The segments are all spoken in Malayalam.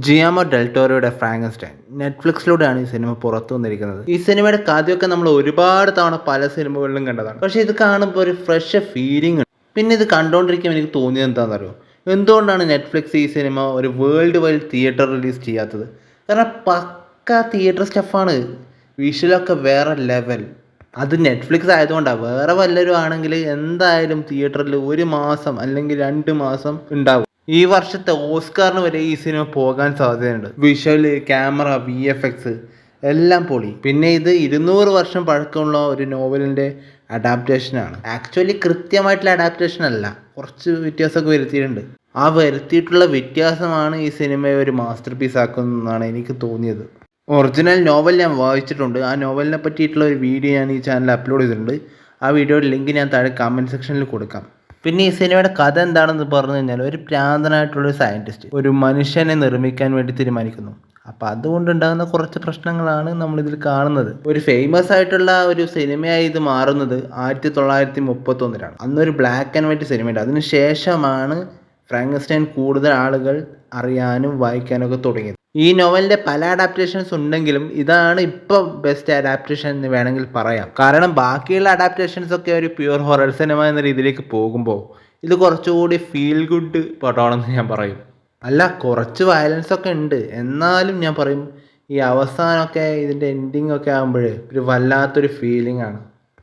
ജിയാമോ ഡെൽ ടോറോയുടെ ഫ്രാങ്കൻസ്റ്റൈൻ നെറ്റ്ഫ്ലിക്സിലൂടെയാണ് ഈ സിനിമ പുറത്തു വന്നിരിക്കുന്നത്. ഈ സിനിമയുടെ കഥയൊക്കെ നമ്മൾ ഒരുപാട് തവണ പല സിനിമകളിലും കണ്ടതാണ്. പക്ഷേ ഇത് കാണുമ്പോൾ ഒരു ഫ്രഷ് ഫീലിംഗ് ഉണ്ട്. പിന്നെ ഇത് കണ്ടുകൊണ്ടിരിക്കുമ്പോൾ എനിക്ക് തോന്നിയത് എന്താണെന്നറിയോ, എന്തുകൊണ്ടാണ് നെറ്റ്ഫ്ലിക്സ് ഈ സിനിമ ഒരു വേൾഡ് വൈഡ് തിയേറ്റർ റിലീസ് ചെയ്യാത്തത്? കാരണം പക്ക തിയേറ്റർ സ്റ്റഫാണ്, വിഷ്വലൊക്കെ വേറെ ലെവൽ. അത് നെറ്റ്ഫ്ലിക്സ് ആയതുകൊണ്ടാണ്. വേറെ വല്ലവരും ആണെങ്കിൽ എന്തായാലും തിയേറ്ററിൽ 1 മാസം അല്ലെങ്കിൽ 2 മാസം ഉണ്ടാവും. ഈ വർഷത്തെ ഓസ്കാറിന് വരെ ഈ സിനിമ പോകാൻ സാധ്യതയുണ്ട്. വിഷ്വല്, ക്യാമറ, VFX എല്ലാം പൊളി. പിന്നെ ഇത് 200 വർഷം പഴക്കമുള്ള ഒരു നോവലിൻ്റെ അഡാപ്റ്റേഷനാണ്. ആക്ച്വലി കൃത്യമായിട്ടുള്ള അഡാപ്റ്റേഷൻ അല്ല, കുറച്ച് വ്യത്യാസമൊക്കെ വരുത്തിയിട്ടുണ്ട്. ആ വരുത്തിയിട്ടുള്ള വ്യത്യാസമാണ് ഈ സിനിമയെ ഒരു മാസ്റ്റർ പീസ് ആക്കുന്നതെന്നാണ് എനിക്ക് തോന്നിയത്. ഒറിജിനൽ നോവൽ ഞാൻ വായിച്ചിട്ടുണ്ട്. ആ നോവലിനെ പറ്റിയിട്ടുള്ള ഒരു വീഡിയോ ഞാൻ ഈ ചാനലിൽ അപ്ലോഡ് ചെയ്തിട്ടുണ്ട്. ആ വീഡിയോയുടെ ലിങ്ക് ഞാൻ താഴെ കമൻറ്റ് സെക്ഷനിൽ കൊടുക്കാം. പിന്നെ ഈ സിനിമയുടെ കഥ എന്താണെന്ന് പറഞ്ഞു കഴിഞ്ഞാൽ, ഒരു ഭ്രാന്തനായിട്ടുള്ളൊരു സയൻറ്റിസ്റ്റ് ഒരു മനുഷ്യനെ നിർമ്മിക്കാൻ വേണ്ടി തീരുമാനിക്കുന്നു. അപ്പോൾ അതുകൊണ്ടുണ്ടാകുന്ന കുറച്ച് പ്രശ്നങ്ങളാണ് നമ്മളിതിൽ കാണുന്നത്. ഒരു ഫേമസ് ആയിട്ടുള്ള ഒരു സിനിമയായി ഇത് മാറുന്നത് 1931-ലാണ്. അന്നൊരു ബ്ലാക്ക് ആൻഡ് വൈറ്റ് സിനിമയുണ്ട്. അതിന് ശേഷമാണ് ഫ്രാങ്കൻസ്റ്റൈൻ കൂടുതൽ ആളുകൾ അറിയാനും വായിക്കാനും ഒക്കെ തുടങ്ങിയത്. ഈ നോവലിൻ്റെ പല അഡാപ്റ്റേഷൻസ് ഉണ്ടെങ്കിലും ഇതാണ് ഇപ്പോൾ ബെസ്റ്റ് അഡാപ്റ്റേഷൻ എന്ന് വേണമെങ്കിൽ പറയാം. കാരണം ബാക്കിയുള്ള അഡാപ്റ്റേഷൻസ് ഒക്കെ ഒരു പ്യുവർ ഹൊറർ സിനിമ എന്ന രീതിയിലേക്ക് പോകുമ്പോൾ ഇത് കുറച്ചുകൂടി ഫീൽ ഗുഡ് പടമാണെന്ന് ഞാൻ പറയും. അല്ല, കുറച്ച് വയലൻസ് ഒക്കെ ഉണ്ട്, എന്നാലും ഞാൻ പറയും ഈ അവസാനമൊക്കെ ഇതിൻ്റെ എൻഡിങ് ഒക്കെ ആകുമ്പോൾ ഒരു വല്ലാത്തൊരു ഫീലിംഗ് ആണ്.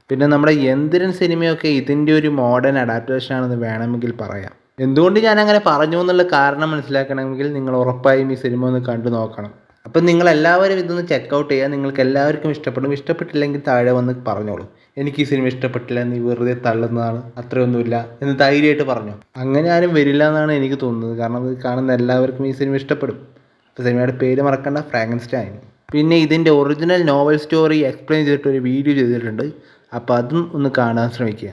പിന്നെ നമ്മുടെ യന്ത്രൻ സിനിമയൊക്കെ ഇതിൻ്റെ ഒരു മോഡേൺ അഡാപ്റ്റേഷൻ ആണെന്ന് വേണമെങ്കിൽ പറയാം. എന്തുകൊണ്ട് ഞാൻ അങ്ങനെ പറഞ്ഞു എന്നുള്ള കാരണം മനസ്സിലാക്കണമെങ്കിൽ നിങ്ങൾ ഉറപ്പായും ഈ സിനിമ ഒന്ന് കണ്ടു നോക്കണം. അപ്പം നിങ്ങളെല്ലാവരും ഇതൊന്ന് ചെക്കൗട്ട് ചെയ്യുക. നിങ്ങൾക്ക് എല്ലാവർക്കും ഇഷ്ടപ്പെടും. ഇഷ്ടപ്പെട്ടില്ലെങ്കിൽ താഴെ വന്ന് പറഞ്ഞോളൂ, എനിക്ക് ഈ സിനിമ ഇഷ്ടപ്പെട്ടില്ല, നീ വെറുതെ തള്ളുന്നതാണ്, അത്രയൊന്നുമില്ല എന്ന് ധൈര്യമായിട്ട് പറഞ്ഞു. അങ്ങനെ ആരും വരില്ല എന്നാണ് എനിക്ക് തോന്നുന്നത്. കാരണം ഇത് കാണുന്ന എല്ലാവർക്കും ഈ സിനിമ ഇഷ്ടപ്പെടും. അപ്പോൾ സിനിമയുടെ പേര് മറക്കണ്ട, ഫ്രാങ്കൻസ്റ്റൈൻ. പിന്നെ ഇതിൻ്റെ ഒറിജിനൽ നോവൽ സ്റ്റോറി എക്സ്പ്ലെയിൻ ചെയ്തിട്ട് ഒരു വീഡിയോ ചെയ്തിട്ടുണ്ട്. അപ്പോൾ അതും ഒന്ന് കാണാൻ ശ്രമിക്കുക.